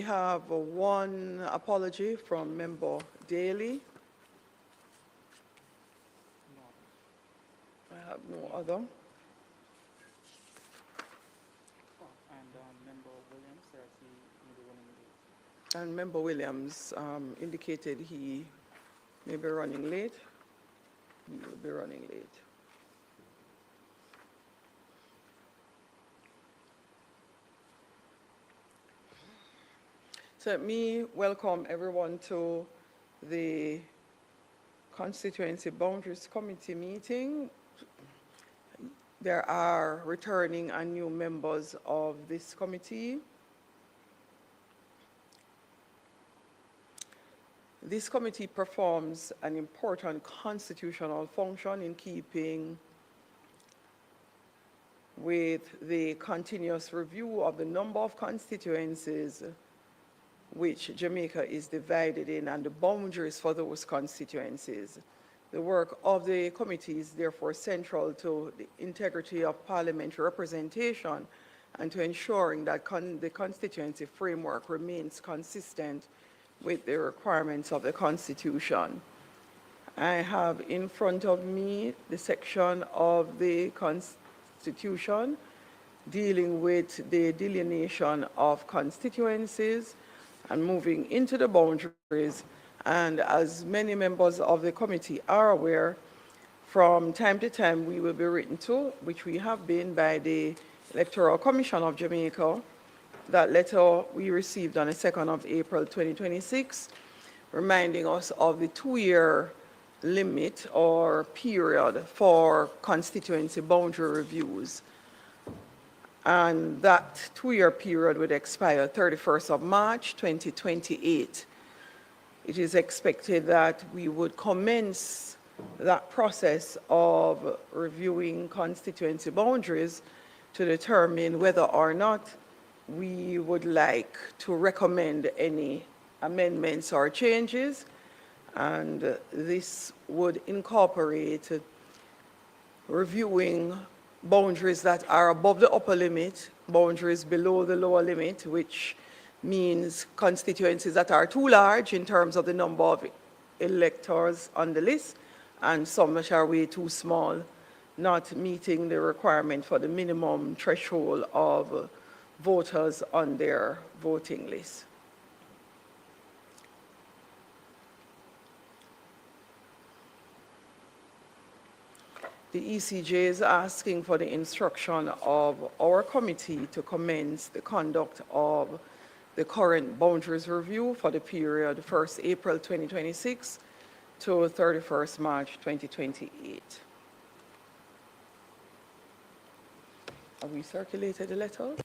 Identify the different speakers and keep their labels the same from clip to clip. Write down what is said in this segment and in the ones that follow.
Speaker 1: have one apology from Member Daly. I have no other.
Speaker 2: And Member Williams says he may be running late.
Speaker 1: And Member Williams indicated he may be running late. He will be running late. So let me welcome everyone to the Constituency Boundaries Committee meeting. There are returning and new members of this committee. This committee performs an important constitutional function in keeping with the continuous review of the number of constituencies which Jamaica is divided in and the boundaries for those constituencies. The work of the committee is therefore central to the integrity of parliamentary representation and to ensuring that the constituency framework remains consistent with the requirements of the Constitution. I have in front of me the section of the Constitution dealing with the delineation of constituencies and moving into the boundaries. And as many members of the committee are aware, from time to time we will be written to, which we have been by the Electoral Commission of Jamaica. That letter we received on the 2nd of April 2026, reminding us of the 2-year limit or period for constituency boundary reviews. And that 2-year period would expire 31st of March 2028. It is expected that we would commence that process of reviewing constituency boundaries to determine whether or not we would like to recommend any amendments or changes. And this would incorporate reviewing boundaries that are above the upper limit, boundaries below the lower limit, which means constituencies that are too large in terms of the number of electors on the list, and some which are way too small, not meeting the requirement for the minimum threshold of voters on their voting list. The ECJ is asking for the instruction of our committee to commence the conduct of the current boundaries review for the period 1st April 2026 to 31st March 2028. Have we circulated the letter?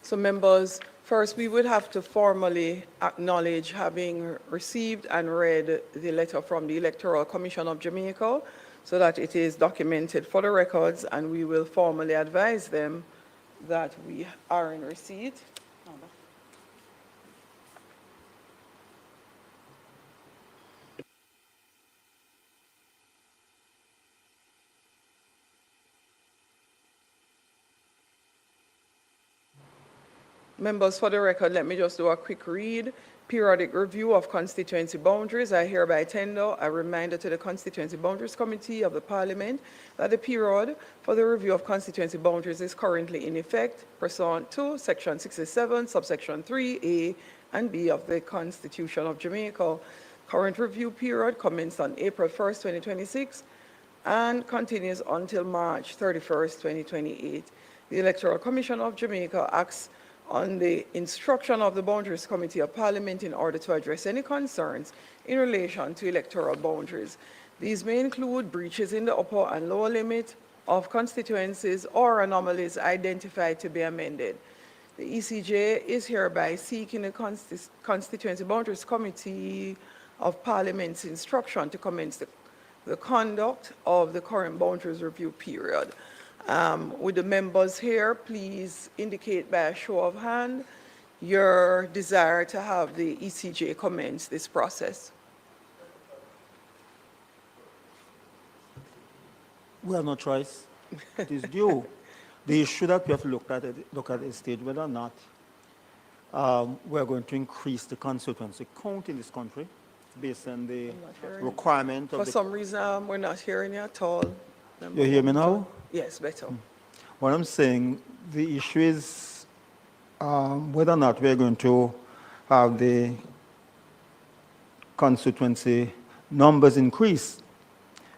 Speaker 1: So members, first we would have to formally acknowledge having received and read the letter from the Electoral Commission of Jamaica so that it is documented for the records, and we will formally advise them that we are in receipt. Members, for the record, let me just do a quick read. Periodic review of constituency boundaries. I hereby tender a reminder to the Constituency Boundaries Committee of the Parliament that the period for the review of constituency boundaries is currently in effect pursuant to Section 67, subsection 3A and B of the Constitution of Jamaica. Current review period commenced on April 1st, 2026 and continues until March 31st, 2028. The Electoral Commission of Jamaica acts on the instruction of the Boundaries Committee of Parliament in order to address any concerns in relation to electoral boundaries. These may include breaches in the upper and lower limit of constituencies or anomalies identified to be amended. The ECJ is hereby seeking the Constituency Boundaries Committee of Parliament's instruction to commence the conduct of the current boundaries review period. Would the members here please indicate by a show of hand your desire to have the ECJ commence this process?
Speaker 3: We have no choice. It is due. The issue that we have to look at this stage, whether or not we're going to increase the constituency count in this country based on the requirement of
Speaker 1: For some reason, we're not hearing you at all.
Speaker 3: You hear me now?
Speaker 1: Yes, better.
Speaker 3: What I'm saying, the issue is whether or not we're going to have the constituency numbers increase,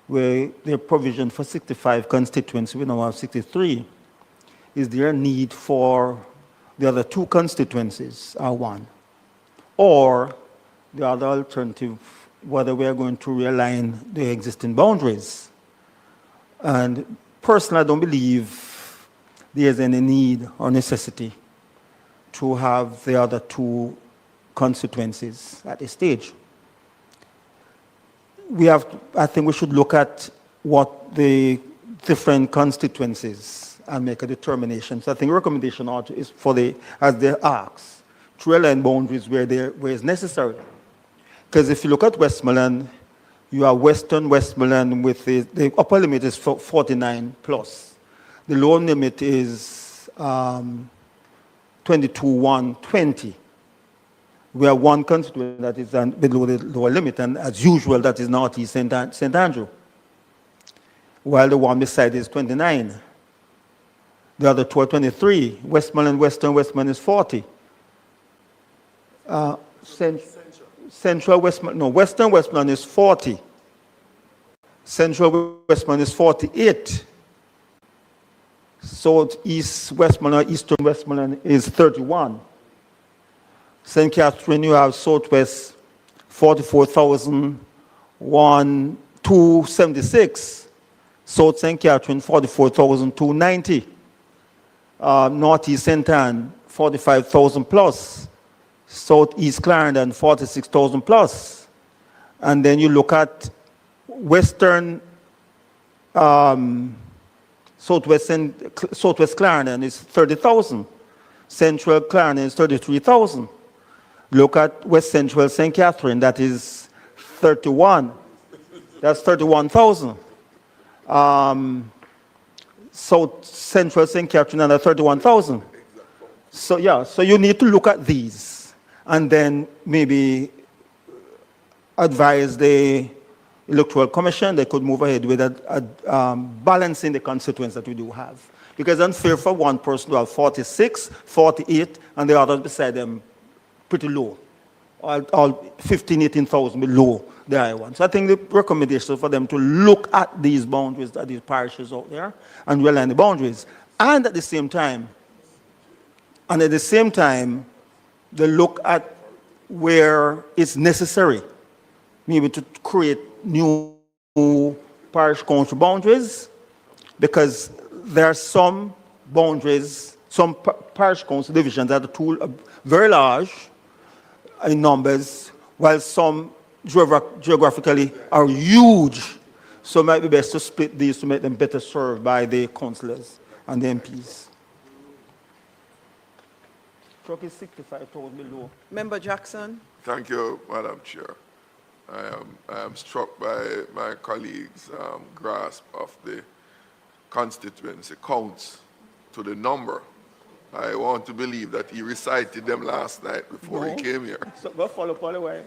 Speaker 3: where the provision for 65 constituencies, we now have 63. Is there a need for the other two constituencies are one? Or the other alternative, whether we are going to realign the existing boundaries. And personally, I don't believe there's any need or necessity to have the other two constituencies at this stage. I think we should look at what the different constituencies and make a determination. So I think recommendation is for as they ask, to realign boundaries where it's necessary. Because if you look at Westmoreland, you have Western Westmoreland with the upper limit is 49 plus. The lower limit is 22,120. We have one constituent that is below the lower limit, and as usual, that is Northeast St. Andrew, while the one beside is 29. The other two are 23. Westmoreland, Western Westmoreland is 40. Central Westmoreland, no, Western Westmoreland is 40. Central Westmoreland is 48. Southeast Westmoreland, Eastern Westmoreland is 31. St. Catherine, you have Southwest 44,276. South St. Catherine 44,290. Northeast St. Anne 45,000 plus. Southeast Clarendon 46,000 plus. And then you look at Western Southwest Clarendon is 30,000. Central Clarendon is 33,000. Look at West Central St. Catherine, that is 31. That's 31,000. South Central St. Catherine, another 31,000. So yeah, so you need to look at these and then maybe advise the Electoral Commission. They could move ahead with balancing the constituents that we do have. Because it's unfair for one person to have 46, 48, and the others beside them pretty low. All 15, 18,000 below the high one. So I think the recommendation for them to look at these boundaries, at these parishes out there, and realign the boundaries. And at the same time, they look at where it's necessary, maybe to create new parish council boundaries, because there are some boundaries, some parish council divisions that are very large in numbers, while some geographically are huge. So it might be best to split these to make them better served by the councillors and the MPs. Truck is 65,000 below.
Speaker 1: Member Jackson.
Speaker 4: Thank you, Madam Chair. I am struck by my colleague's grasp of the constituency counts to the number. I want to believe that he recited them last night before he came here.
Speaker 3: So we'll follow up all the way,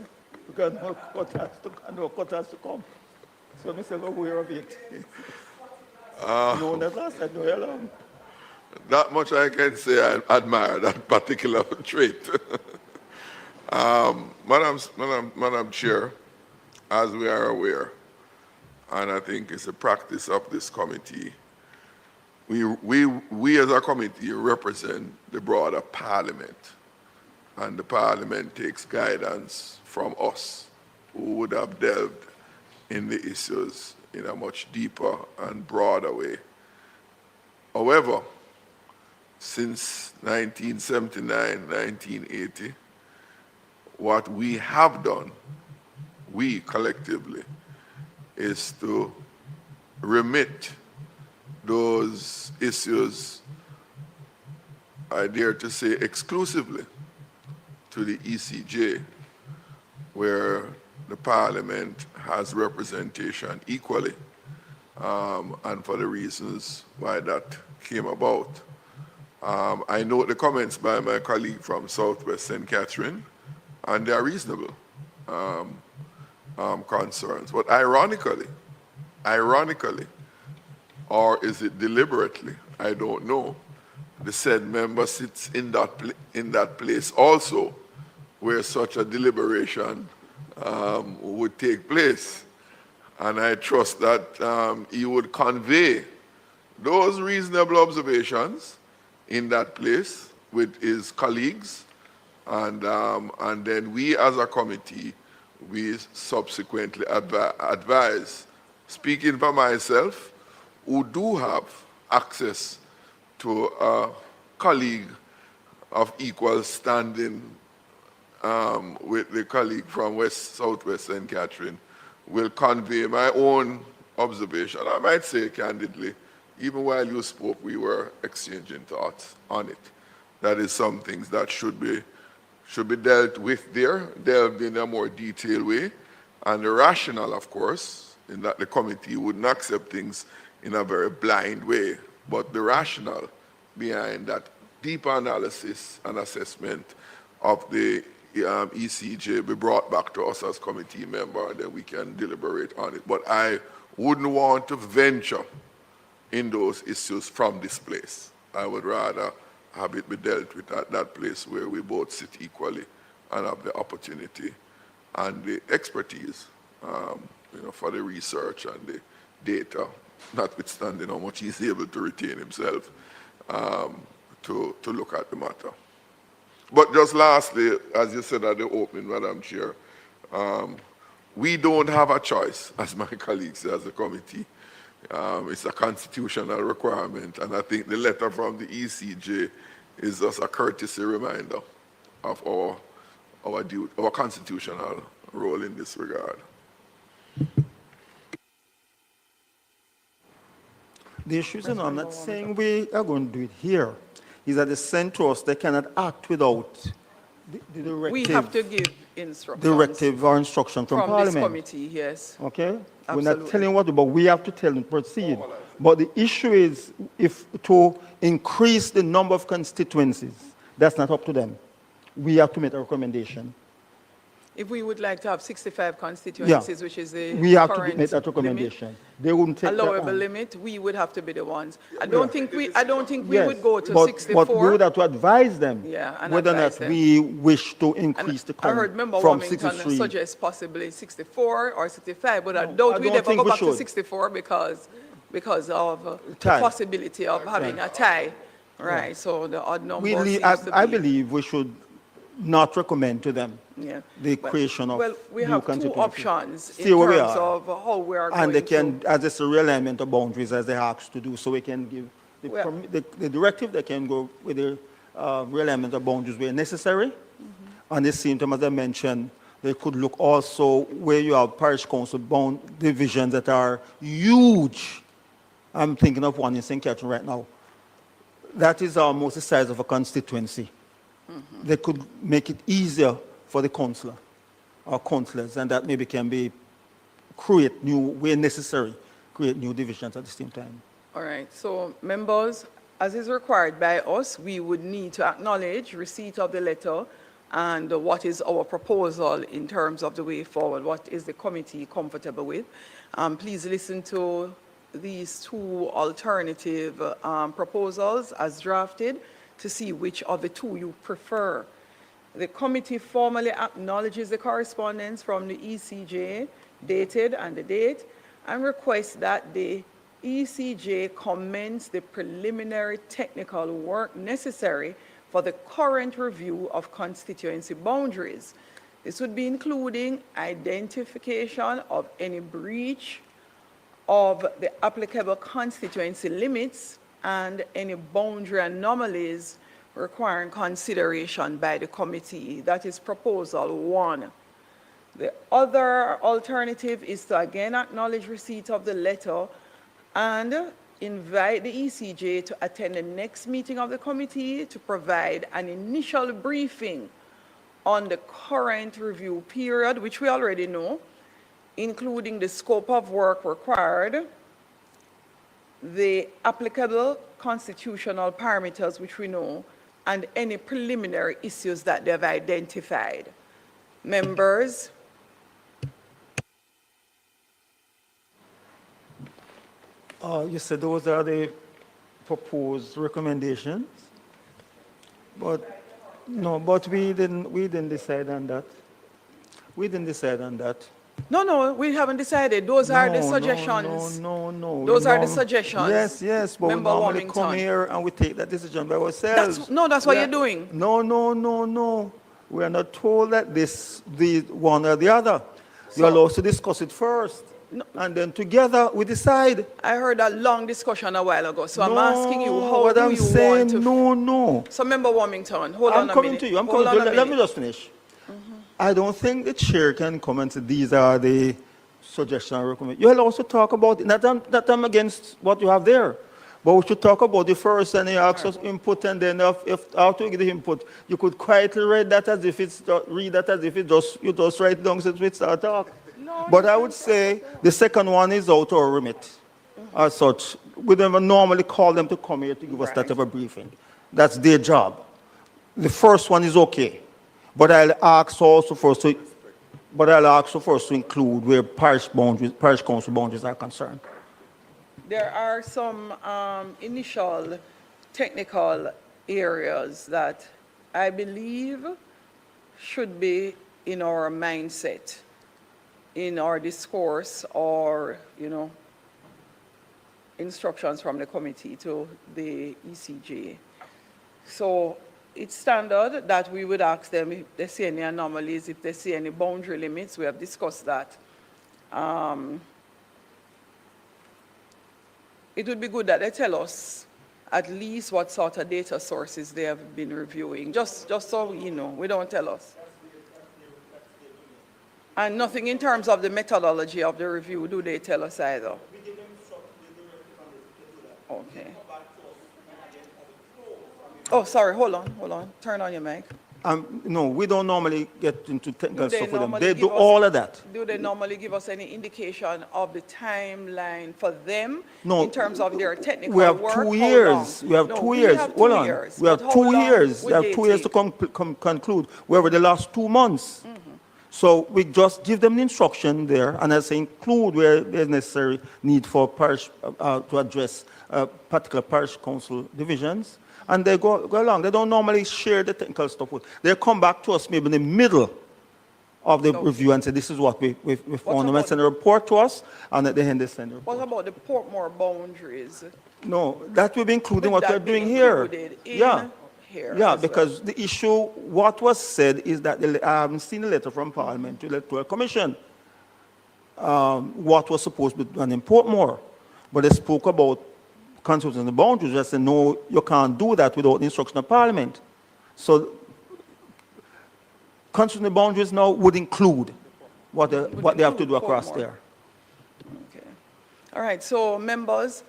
Speaker 3: because no cut has to come. So Mr. Go aware of it. No, that last night, no, hello.
Speaker 4: That much I can say I admire that particular trait. Madam Chair, as we are aware, and I think it's a practice of this committee, we as a committee represent the broader parliament, and the parliament takes guidance from us, who would have delved in the issues in a much deeper and broader way. However, since 1979, 1980, what we have done, we collectively, is to remit those issues, I dare to say exclusively, to the ECJ, where the Parliament has representation equally, and for the reasons why that came about. I note the comments by my colleague from Southwest St. Catherine, and they are reasonable concerns. But ironically, or is it deliberately, I don't know, the said member sits in that place also where such a deliberation would take place. And I trust that he would convey those reasonable observations in that place with his colleagues, and then we as a committee, we subsequently advise. Speaking for myself, who do have access to a colleague of equal standing with the colleague from Southwest St. Catherine, will convey my own observation. I might say candidly, even while you spoke, we were exchanging thoughts on it. That is some things that should be dealt with there, delved in a more detailed way. And the rationale, of course, in that the committee wouldn't accept things in a very blind way, but the rationale behind that deep analysis and assessment of the ECJ be brought back to us as committee member, and then we can deliberate on it. But I wouldn't want to venture in those issues from this place. I would rather have it be dealt with at that place where we both sit equally and have the opportunity and the expertise, for the research and the data, notwithstanding how much he's able to retain himself, to look at the matter. But just lastly, as you said at the opening, Madam Chair, we don't have a choice, as my colleague said, as a committee. It's a constitutional requirement, and I think the letter from the ECJ is just a courtesy reminder of our constitutional role in this regard.
Speaker 3: The issue is, I'm not saying we are going to do it here, is that the centros, they cannot act without the directive.
Speaker 1: We have to give instructions.
Speaker 3: Directive or instruction from Parliament.
Speaker 1: This committee, yes.
Speaker 3: Okay?
Speaker 1: Absolutely.
Speaker 3: We're not telling what to do, but we have to tell them to proceed. But the issue is, if to increase the number of constituencies, that's not up to them. We have to make a recommendation.
Speaker 1: If we would like to have 65 constituencies, which is the
Speaker 3: we have to
Speaker 1: current
Speaker 3: make that recommendation. They wouldn't take
Speaker 1: allowable
Speaker 3: that
Speaker 1: limit, we would have to be the ones. I don't think we would go to 64.
Speaker 3: But we would have to advise them
Speaker 1: and
Speaker 3: whether or
Speaker 1: advise
Speaker 3: not
Speaker 1: them.
Speaker 3: we wish to increase the
Speaker 1: I
Speaker 3: count
Speaker 1: heard Member
Speaker 3: from
Speaker 1: Wilmington
Speaker 3: 63.
Speaker 1: suggest possibly 64 or 65, but I
Speaker 3: No,
Speaker 1: doubt
Speaker 3: I
Speaker 1: we'd
Speaker 3: don't
Speaker 1: ever
Speaker 3: think
Speaker 1: go
Speaker 3: we
Speaker 1: back to
Speaker 3: should.
Speaker 1: 64 because of the
Speaker 3: Tie.
Speaker 1: possibility of having a tie. Right, so the odd number
Speaker 3: I believe we should not recommend to them the creation of
Speaker 1: well, we
Speaker 3: new
Speaker 1: have two
Speaker 3: constituencies.
Speaker 1: options in
Speaker 3: Stay where we
Speaker 1: terms
Speaker 3: are.
Speaker 1: of how we are going
Speaker 3: And they can,
Speaker 1: to.
Speaker 3: as it's a realignment of boundaries as they asked to do, so we can give the directive, they can go with the realignment of boundaries where necessary. And the same time, as I mentioned, they could look also where you have parish council bound divisions that are huge. I'm thinking of one in St. Catherine right now. That is almost the size of a constituency. They could make it easier for the councillor or councillors, and that maybe can be create new, where necessary, create new divisions at the same time.
Speaker 1: All right, so members, as is required by us, we would need to acknowledge receipt of the letter and what is our proposal in terms of the way forward, what is the committee comfortable with. Please listen to these two alternative proposals as drafted to see which of the two you prefer. The committee formally acknowledges the correspondence from the ECJ, dated and the date, and requests that the ECJ commence the preliminary technical work necessary for the current review of constituency boundaries. This would be including identification of any breach of the applicable constituency limits and any boundary anomalies requiring consideration by the committee. That is proposal 1. The other alternative is to again acknowledge receipt of the letter and invite the ECJ to attend the next meeting of the committee to provide an initial briefing on the current review period, which we already know, including the scope of work required, the applicable constitutional parameters, which we know, and any preliminary issues that they've identified. Members,
Speaker 3: You said those are the proposed recommendations, but no, but we didn't decide on that. We didn't decide on that.
Speaker 1: no, we haven't decided. Those are the
Speaker 3: No,
Speaker 1: suggestions.
Speaker 3: No.
Speaker 1: Those are the
Speaker 3: Norm-
Speaker 1: suggestions.
Speaker 3: Yes, but
Speaker 1: Member
Speaker 3: we normally come
Speaker 1: Warmington.
Speaker 3: here and we take that decision by ourselves.
Speaker 1: That's what
Speaker 3: We
Speaker 1: you're
Speaker 3: are-
Speaker 1: doing.
Speaker 3: No. We are not told that the one or the other.
Speaker 1: So-
Speaker 3: You're allowed to discuss it first, and then together we decide.
Speaker 1: I heard a long discussion a while ago, so I'm
Speaker 3: No,
Speaker 1: asking you, how
Speaker 3: what
Speaker 1: do
Speaker 3: I'm
Speaker 1: you
Speaker 3: saying,
Speaker 1: want to...
Speaker 3: No.
Speaker 1: So, Member Warmington, hold
Speaker 3: I'm
Speaker 1: on a
Speaker 3: coming
Speaker 1: minute.
Speaker 3: to you. I'm
Speaker 1: Hold
Speaker 3: coming
Speaker 1: on
Speaker 3: to
Speaker 1: a
Speaker 3: you. Let me
Speaker 1: minute.
Speaker 3: just finish. I don't think the chair can comment. These are the suggestions and recommendations. You'll also talk about it. Not I'm against what you have there, but we should talk about the first, and you ask us input, and then if after you get the input, you could quietly read that as if it's you just write it down since we start talk.
Speaker 1: No,
Speaker 3: But I would say the second one is out of our remit. As such, we don't even normally call them to come here to give us that
Speaker 1: Right.
Speaker 3: type of briefing. That's their job. The first one is okay, but I'll ask also for us to include where parish council boundaries are concerned.
Speaker 1: There are some initial technical areas that I believe should be in our mindset, in our discourse, or, instructions from the committee to the ECJ. So it's standard that we would ask them if they see any anomalies, if they see any boundary limits. We have discussed that. It would be good that they tell us at least what sort of data sources they have been reviewing, just so we don't tell us. And nothing in terms of the methodology of the review, do they tell us either? Okay. Oh, sorry, hold on. Turn on your mic.
Speaker 3: No, we don't normally get into technical
Speaker 1: Do they
Speaker 3: stuff with them.
Speaker 1: normally
Speaker 3: They do
Speaker 1: give us-
Speaker 3: all of that.
Speaker 1: Do they normally give us any indication of the timeline for them
Speaker 3: No,
Speaker 1: in terms of their technical
Speaker 3: We have
Speaker 1: work?
Speaker 3: 2
Speaker 1: How
Speaker 3: years.
Speaker 1: long?
Speaker 3: We have
Speaker 1: No,
Speaker 3: 2
Speaker 1: we
Speaker 3: years.
Speaker 1: have
Speaker 3: Hold
Speaker 1: 2
Speaker 3: on.
Speaker 1: years.
Speaker 3: We have
Speaker 1: But how
Speaker 3: 2
Speaker 1: long
Speaker 3: years. We
Speaker 1: would
Speaker 3: have
Speaker 1: they
Speaker 3: 2 years to
Speaker 1: take?
Speaker 3: conclude. We have the last 2 months. So we just give them the instruction there, and I say include where there's necessary need for parish to address particular parish council divisions, and they go along. They don't normally share the technical stuff with. They come back to us maybe in the middle of the
Speaker 1: Okay.
Speaker 3: review and say, this is what we found, and
Speaker 1: about-
Speaker 3: send a report to us, and at the end they send a report.
Speaker 1: What about the Portmore boundaries?
Speaker 3: No, that will be including
Speaker 1: Would
Speaker 3: what we're
Speaker 1: that be
Speaker 3: doing here.
Speaker 1: included in
Speaker 3: Yeah.
Speaker 1: here
Speaker 3: Yeah,
Speaker 1: as
Speaker 3: because the issue, what was said is that I haven't seen the letter from Parliament to the Electoral Commission. What was supposed to be done in Portmore, but they spoke about constituting the boundaries. They said, no, you can't do that without the instruction of Parliament. So, constituting the boundaries now would include what they have to do across
Speaker 1: Portmore.
Speaker 3: there.
Speaker 1: Okay. All right, so members,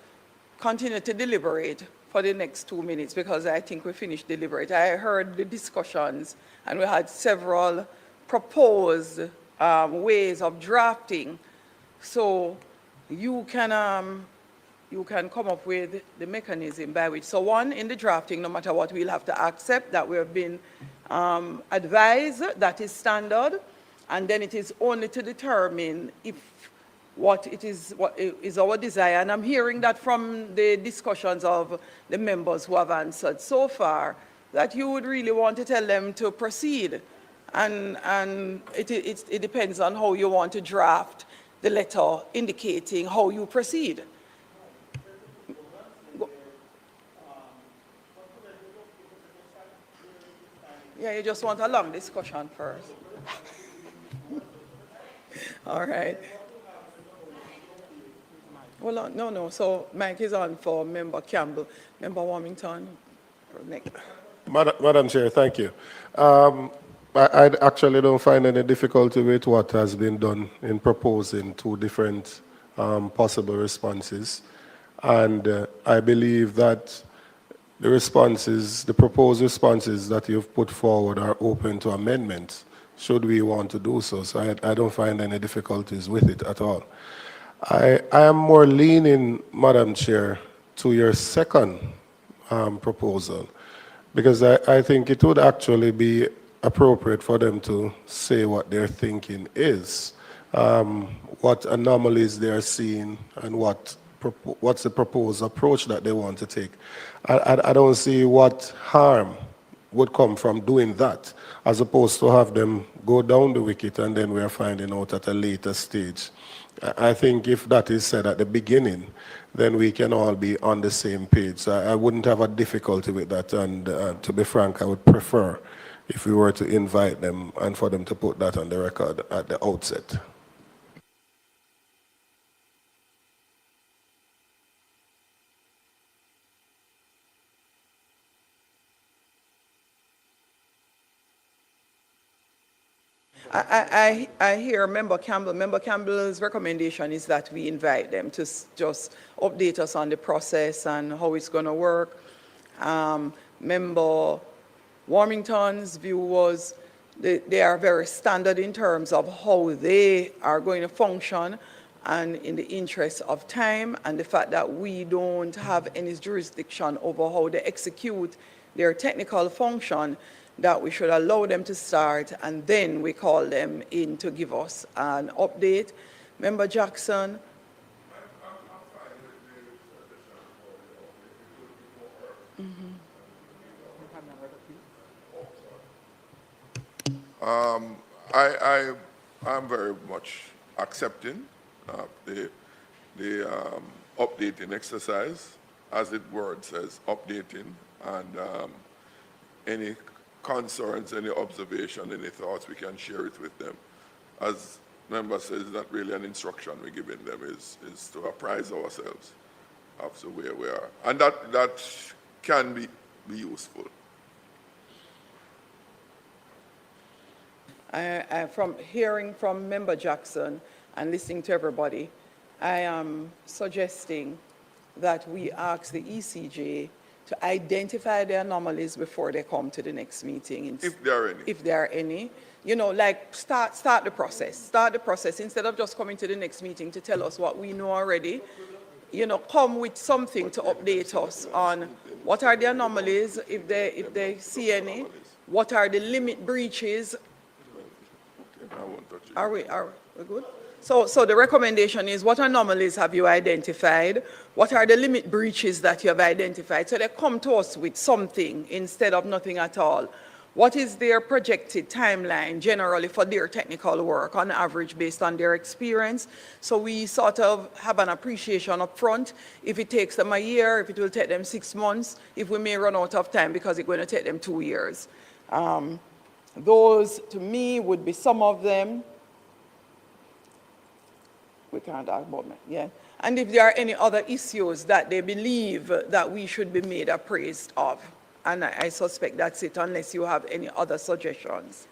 Speaker 1: continue to deliberate for the next 2 minutes because I think we finished deliberate. I heard the discussions and we had several proposed ways of drafting. So you can come up with the mechanism by which. So one, in the drafting, no matter what, we'll have to accept that we have been advised that is standard, and then it is only to determine if what is our desire. And I'm hearing that from the discussions of the members who have answered so far, that you would really want to tell them to proceed. And it depends on how you want to draft the letter indicating how you proceed. Yeah, you just want a long discussion first. All right. Well, no. So Mike is on for Member Campbell. Member Warmington, next.
Speaker 5: Madam Chair, thank you. I actually don't find any difficulty with what has been done in proposing two different possible responses. And I believe that the responses, the proposed responses that you've put forward are open to amendments, should we want to do so. So I don't find any difficulties with it at all. I am more leaning, Madam Chair, to your second proposal, because I think it would actually be appropriate for them to say what their thinking is, what anomalies they are seeing, and what's the proposed approach that they want to take. I don't see what harm would come from doing that, as opposed to have them go down the wicket and then we are finding out at a later stage. I think if that is said at the beginning, then we can all be on the same page. So I wouldn't have a difficulty with that, and to be frank, I would prefer if we were to invite them and for them to put that on the record at the outset.
Speaker 1: I hear Member Campbell. Member Campbell's recommendation is that we invite them to just update us on the process and how it's going to work. Member Warmington's view was they are very standard in terms of how they are going to function, and in the interest of time and the fact that we don't have any jurisdiction over how they execute their technical function, that we should allow them to start and then we call them in to give us an update. Member Jackson?
Speaker 4: I'm very much accepting the updating exercise, as the word says, updating, and any concerns, any observation, any thoughts, we can share it with them. As member says, it's not really an instruction we're giving them, is to apprise ourselves of where we are. And that can be useful.
Speaker 1: From hearing from Member Jackson and listening to everybody, I am suggesting that we ask the ECJ to identify the anomalies before they come to the next meeting.
Speaker 4: If there are any.
Speaker 1: If there are any. You know, like start the process. Start the process instead of just coming to the next meeting to tell us what we know already. You know, come with something to update us on what are the anomalies, if they see any, what are the limit breaches. Are we good? So the recommendation is, what anomalies have you identified? What are the limit breaches that you have identified? So they come to us with something instead of nothing at all. What is their projected timeline generally for their technical work on average based on their experience? So we sort of have an appreciation up front. If it takes them a year, if it will take them 6 months, if we may run out of time because it's going to take them 2 years. Those, to me, would be some of them. We can't talk about that, yeah. And if there are any other issues that they believe that we should be made appraised of. And I suspect that's it, unless you have any other suggestions.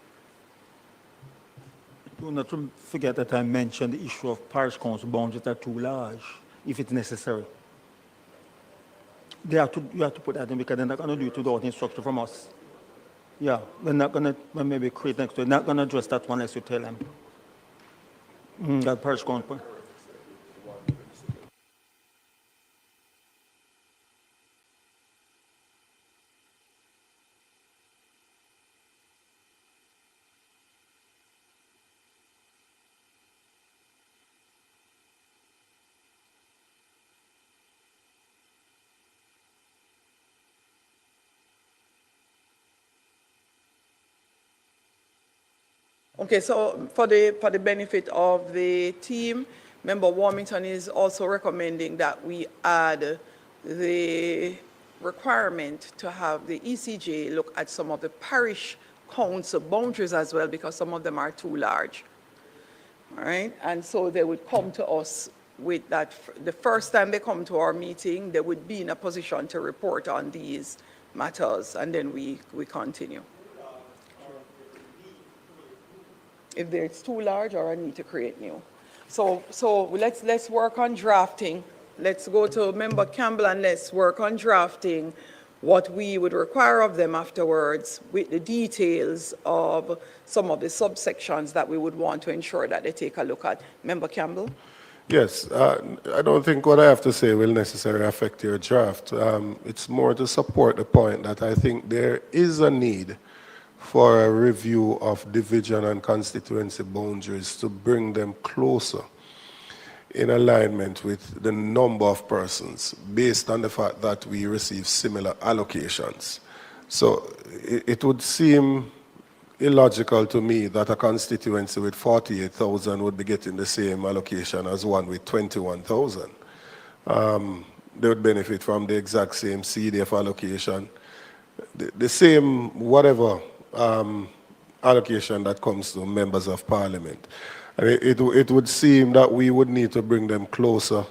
Speaker 3: Do not forget that I mentioned the issue of parish council boundaries are too large, if it's necessary. You have to put that in, because they're not going to do it without instruction from us. Yeah, they're not going to maybe create next to it. They're not going to address that one unless you tell them. That parish council.
Speaker 1: Okay, so for the benefit of the team, Member Warmington is also recommending that we add the requirement to have the ECJ look at some of the parish council boundaries as well, because some of them are too large. All right, and so they would come to us with that. The first time they come to our meeting, they would be in a position to report on these matters, and then we continue. if it's too large or I need to create new. So let's work on drafting. Let's go to Member Campbell and let's work on drafting what we would require of them afterwards with the details of some of the subsections that we would want to ensure that they take a look at. Member Campbell?
Speaker 5: Yes, I don't think what I have to say will necessarily affect your draft. It's more to support the point that I think there is a need for a review of division and constituency boundaries to bring them closer in alignment with the number of persons based on the fact that we receive similar allocations. So it would seem illogical to me that a constituency with 48,000 would be getting the same allocation as one with 21,000. They would benefit from the exact same CDF allocation, the same whatever allocation that comes to members of parliament. And it would seem that we would need to bring them closer.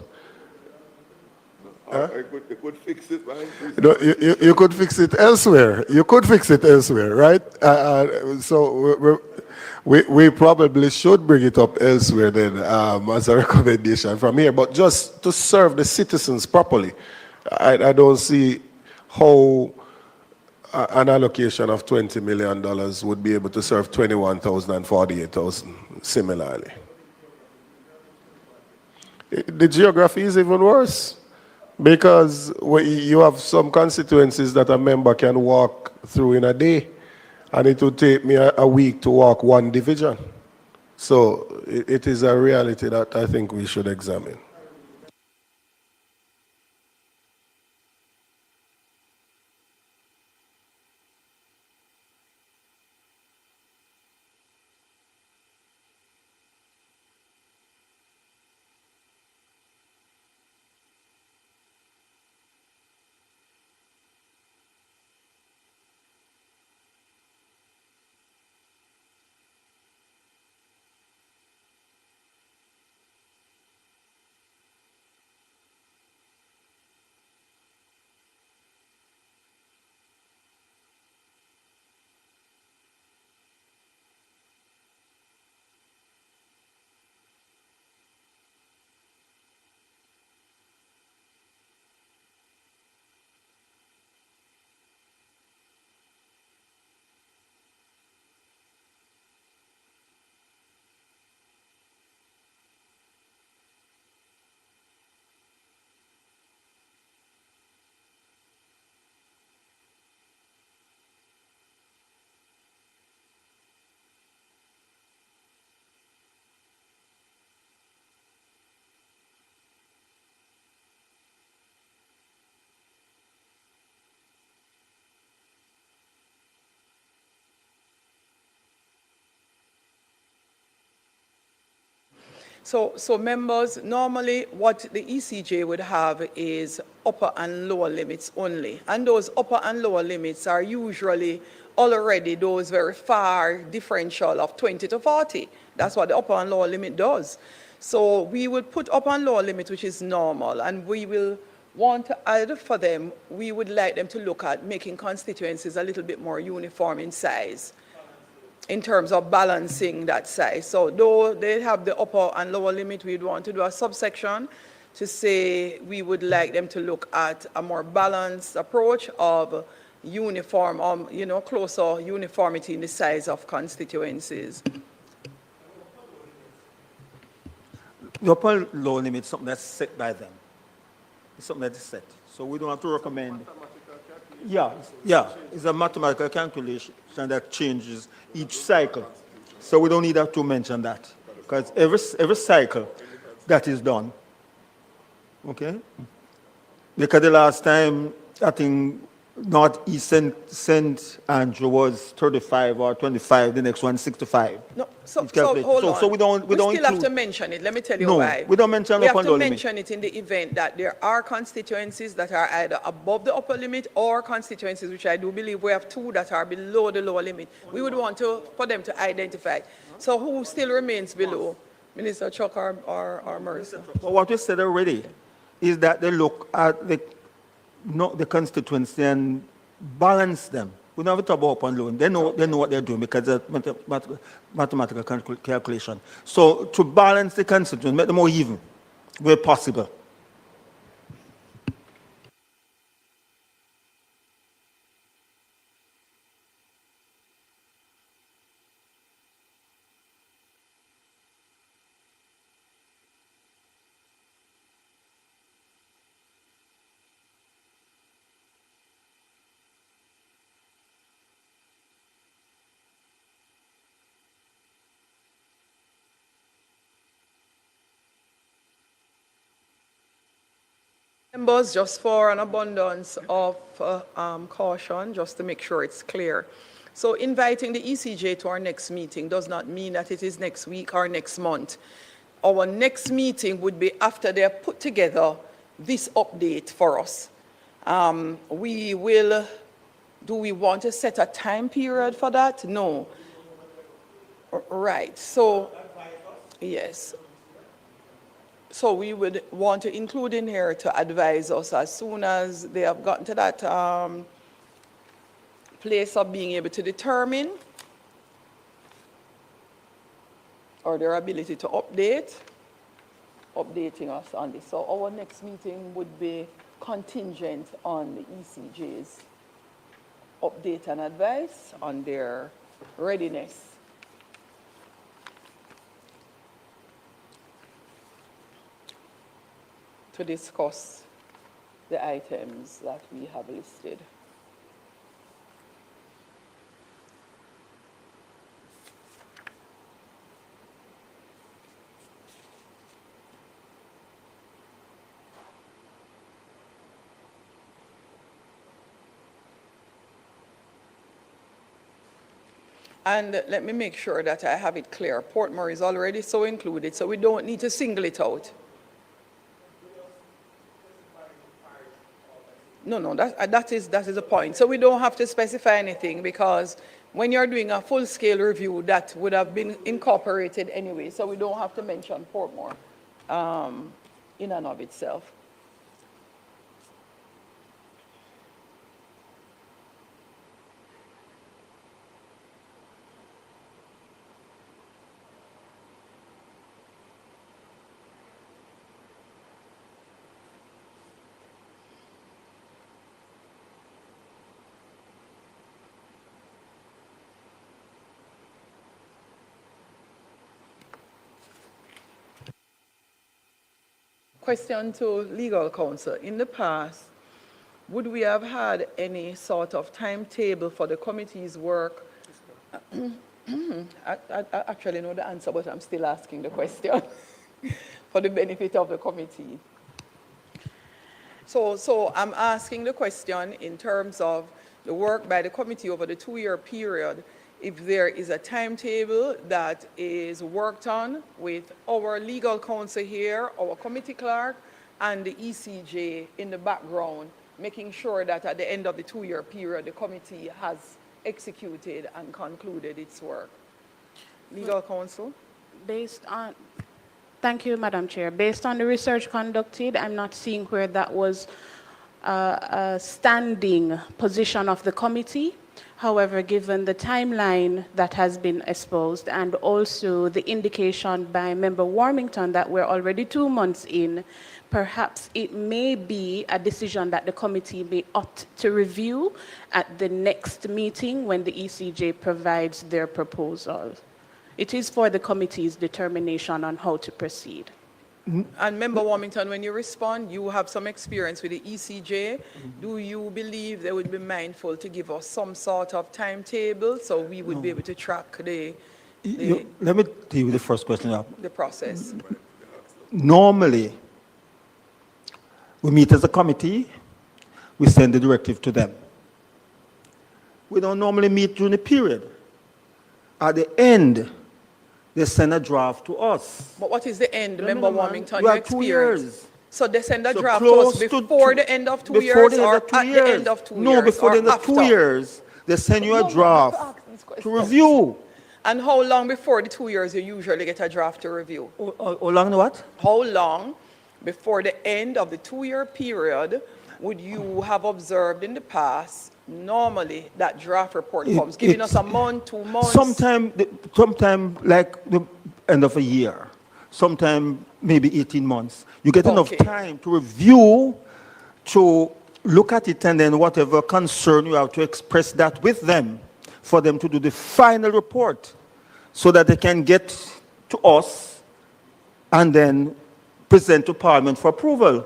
Speaker 4: I could fix it, man.
Speaker 5: No, you could fix it elsewhere. You could fix it elsewhere, right? So we probably should bring it up elsewhere then as a recommendation from here. But just to serve the citizens properly, I don't see how an allocation of $20 million would be able to serve 21,000 and 48,000 similarly. The geography is even worse because you have some constituencies that a member can walk through in a day, and it would take me a week to walk one division. So it is a reality that I think we should examine.
Speaker 1: So members, normally what the ECJ would have is upper and lower limits only. And those upper and lower limits are usually already those very far differential of 20 to 40. That's what the upper and lower limit does. So we would put upper and lower limit, which is normal, and we will want to add for them, we would like them to look at making constituencies a little bit more uniform in size, in terms of balancing that size. So though they have the upper and lower limit, we'd want to do a subsection to say we would like them to look at a more balanced approach of uniform, closer uniformity in the size of constituencies.
Speaker 3: The upper and lower limit is something that's set by them. It's something that is set. So we don't have to recommend. Yeah, it's a mathematical calculation that changes each cycle. So we don't need to mention that because every cycle that is done, okay? Because the last time, I think Northeast St. Andrew was 35 or 25, the next one 65.
Speaker 1: No, so
Speaker 3: It's
Speaker 1: hold
Speaker 3: calculated.
Speaker 1: on.
Speaker 3: So we don't
Speaker 1: still have
Speaker 3: include-
Speaker 1: to mention it. Let me tell you
Speaker 3: No,
Speaker 1: why.
Speaker 3: we don't mention
Speaker 1: We
Speaker 3: upper
Speaker 1: have
Speaker 3: and
Speaker 1: to
Speaker 3: lower limit.
Speaker 1: mention it in the event that there are constituencies that are either above the upper limit or constituencies, which I do believe we have two that are below the lower limit. We would want for them to identify. So who still remains below? Minister Chuck or Mercer?
Speaker 3: But what we said already is that they look at the constituency and balance them We don't have to talk about upon loan. They know what they're doing because it's mathematical calculation. So to balance the constituents, make them more even, where possible.
Speaker 1: Members, just for an abundance of caution, just to make sure it's clear. So inviting the ECJ to our next meeting does not mean that it is next week or next month. Our next meeting would be after they have put together this update for us. Do we want to set a time period for that? No. Right, so, yes. So we would want to include in here to advise us as soon as they have gotten to that place of being able to determine or their ability to updating us on this. So our next meeting would be contingent on the ECJ's update and advice on their readiness. To discuss the items that we have listed. And let me make sure that I have it clear. Portmore is already so included, so we don't need to single it out. No, that is the point. So we don't have to specify anything because when you're doing a full-scale review, that would have been incorporated anyway. So we don't have to mention Portmore in and of itself. Question to legal counsel. In the past, would we have had any sort of timetable for the committee's work? I actually know the answer, but I'm still asking the question for the benefit of the committee. So I'm asking the question in terms of the work by the committee over the 2-year period, if there is a timetable that is worked on with our legal counsel here, our committee clerk, and the ECJ in the background, making sure that at the end of the 2-year period, the committee has executed and concluded its work. Legal counsel?
Speaker 6: Thank you, Madam Chair. Based on the research conducted, I'm not seeing where that was a standing position of the committee. However, given the timeline that has been exposed and also the indication by Member Warmington that we're already 2 months in, perhaps it may be a decision that the committee may opt to review at the next meeting when the ECJ provides their proposal. It is for the committee's determination on how to proceed.
Speaker 1: And Member Warmington, when you respond, you have some experience with the ECJ. Do you believe they would be mindful to give us some sort of timetable so we would be able to track
Speaker 3: Let me deal with the first question.
Speaker 1: the process?
Speaker 3: Normally, we meet as a committee, we send the directive to them. We don't normally meet during the period. At the end, they send a draft to us.
Speaker 1: But what is the end, Member Warmington?
Speaker 3: We
Speaker 1: Your
Speaker 3: have 2
Speaker 1: experience?
Speaker 3: years.
Speaker 1: So they send a
Speaker 3: So
Speaker 1: draft to us
Speaker 3: close to
Speaker 1: before
Speaker 3: two-
Speaker 1: the end of 2
Speaker 3: before
Speaker 1: years
Speaker 3: the end
Speaker 1: or
Speaker 3: of 2
Speaker 1: at
Speaker 3: years.
Speaker 1: the end of 2 years?
Speaker 3: No, before the
Speaker 1: or
Speaker 3: end of 2
Speaker 1: after?
Speaker 3: years, they send you
Speaker 1: No,
Speaker 3: a
Speaker 1: no,
Speaker 3: draft
Speaker 1: I have to ask these
Speaker 3: to
Speaker 1: questions.
Speaker 3: review.
Speaker 1: And how long before the 2 years you usually get a draft to review?
Speaker 3: How long what?
Speaker 1: How long before the end of the 2-year period would you have observed in the past, normally that draft report comes, giving us a month, 2 months?
Speaker 3: Sometime like the end of a year, sometime maybe 18 months. You get enough
Speaker 1: Okay.
Speaker 3: time to review, to look at it, and then whatever concern you have to express that with them for them to do the final report so that they can get to us and then present to Parliament for approval.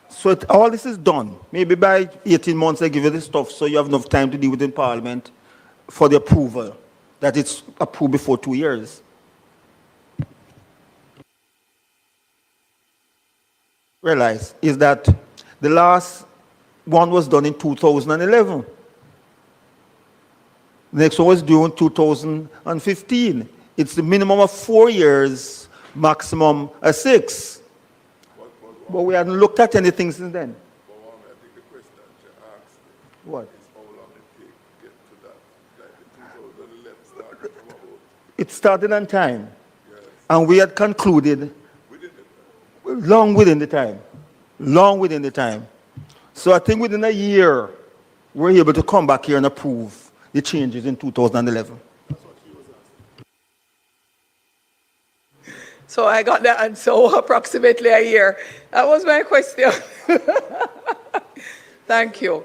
Speaker 3: So all this is done. Maybe by 18 months they give you this stuff so you have enough time to deal with it in Parliament for the approval, that it's approved before 2 years. Realize is that the last one was done in 2011. The next one was due in 2015. It's the minimum of 4 years, maximum 6. But we hadn't looked at anything since then.
Speaker 4: I think the question that you asked
Speaker 3: What?
Speaker 4: is how long it takes to get to that. Like the 2011 started from about
Speaker 3: It started on time. And we had concluded long within the time. Long within the time. So I think within a year, we're able to come back here and approve the changes in 2011.
Speaker 1: So I got that answer approximately a year. That was my question. Thank you.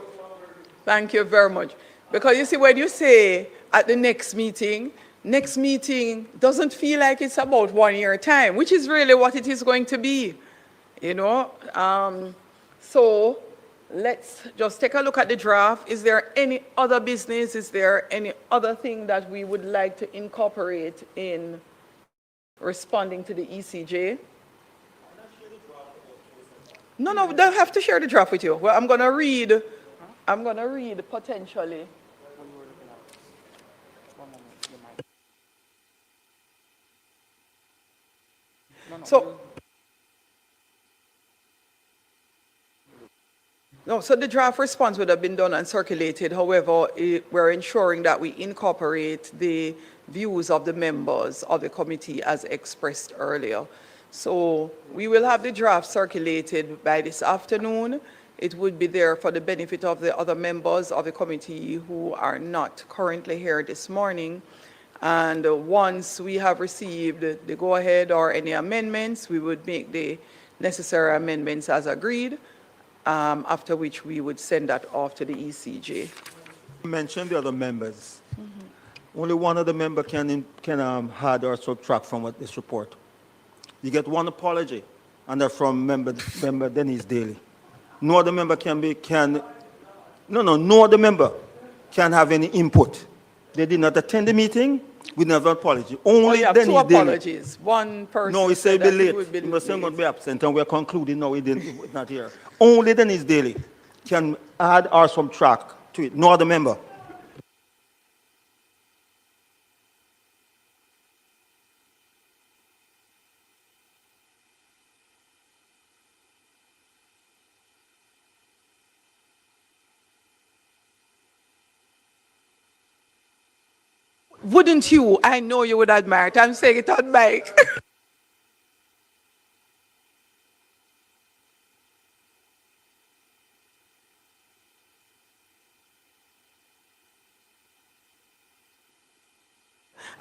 Speaker 1: Thank you very much. Because you see, when you say at the next meeting doesn't feel like it's about 1 year time, which is really what it is going to be, you know. So let's just take a look at the draft. Is there any other business? Is there any other thing that we would like to incorporate in responding to the ECJ? No, we don't have to share the draft with you. Well, I'm going to read potentially.
Speaker 2: What you were looking at? One moment, the mic.
Speaker 1: So the draft response would have been done and circulated. However, we're ensuring that we incorporate the views of the members of the committee as expressed earlier. So we will have the draft circulated by this afternoon. It would be there for the benefit of the other members of the committee who are not currently here this morning. And once we have received the go-ahead or any amendments, we would make the necessary amendments as agreed, after which we would send that off to the ECJ.
Speaker 3: Mention the other members. Only one other member can add or subtract from this report. You get one apology, and they're from member Denise Daly. No other member no other member can have any input. They did not attend the meeting. We never apology. Only
Speaker 1: you have
Speaker 3: Denise
Speaker 1: two
Speaker 3: Daly.
Speaker 1: apologies. One person
Speaker 3: No, he said
Speaker 1: that
Speaker 3: be late.
Speaker 1: would be
Speaker 3: He was saying
Speaker 1: late.
Speaker 3: going to be absent, and we're concluding no, he was not here. Only Denise Daly can add or subtract to it. No other member.
Speaker 1: Wouldn't you? I know you would admire it. I'm saying it on mic.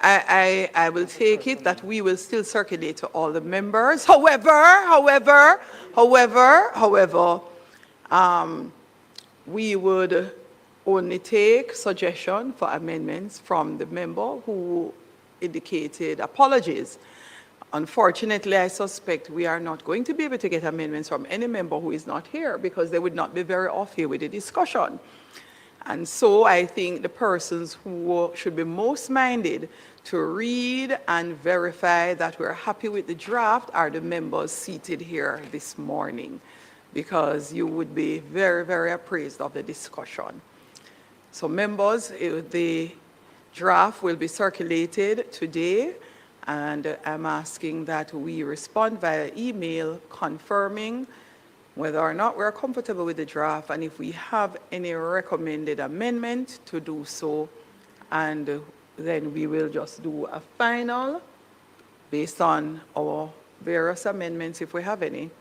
Speaker 1: I will take it that we will still circulate to all the members. However, we would only take suggestion for amendments from the member who indicated apologies. Unfortunately, I suspect we are not going to be able to get amendments from any member who is not here because they would not be very off here with the discussion. And so I think the persons who should be most minded to read and verify that we're happy with the draft are the members seated here this morning, because you would be very, very appraised of the discussion. So members, the draft will be circulated today, and I'm asking that we respond via email confirming whether or not we're comfortable with the draft, and if we have any recommended amendment, to do so, and then we will just do a final based on our various amendments if we have any,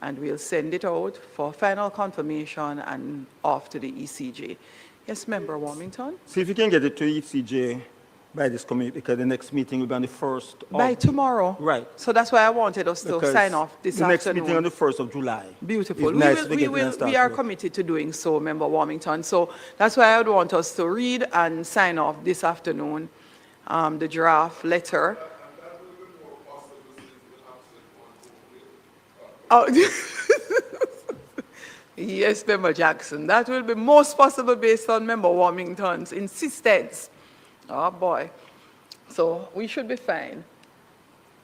Speaker 1: and we'll send it out for final confirmation and off to the ECJ. Yes, Member Warmington?
Speaker 3: See if you can get it to ECJ by this committee, because the next meeting will be on the 1st of...
Speaker 1: By tomorrow.
Speaker 3: Right.
Speaker 1: So that's why I wanted us to
Speaker 3: Because
Speaker 1: sign off this
Speaker 3: the next
Speaker 1: afternoon.
Speaker 3: meeting on the 1st of July.
Speaker 1: Beautiful.
Speaker 3: It's nice to get it and start
Speaker 1: We are
Speaker 3: with.
Speaker 1: committed to doing so, Member Warmington. So that's why I would want us to read and sign off this afternoon the draft letter. Oh, yes, Member Jackson. That will be most possible based on Member Warmington's insistence. Oh, boy. So we should be fine.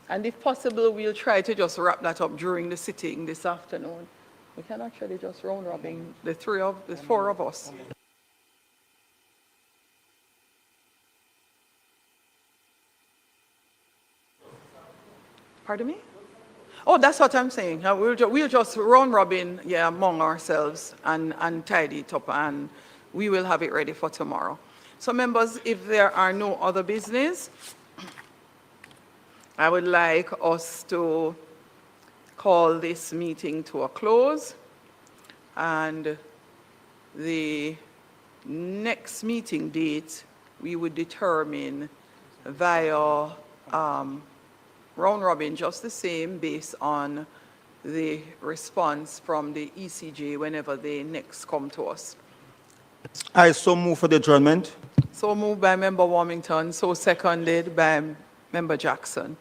Speaker 1: And if possible, we'll try to just wrap that up during the sitting this afternoon. We can actually just round robin the four of us. Pardon me? Oh, that's what I'm saying. We'll just round robin, yeah, among ourselves and tidy it up, and we will have it ready for tomorrow. So members, if there are no other business, I would like us to call this meeting to a close, and the next meeting date we would determine via round robin, just the same, based on the response from the ECJ whenever they next come to us.
Speaker 3: I so move for the adjournment.
Speaker 1: So moved by Member Warmington, so seconded by Member Jackson.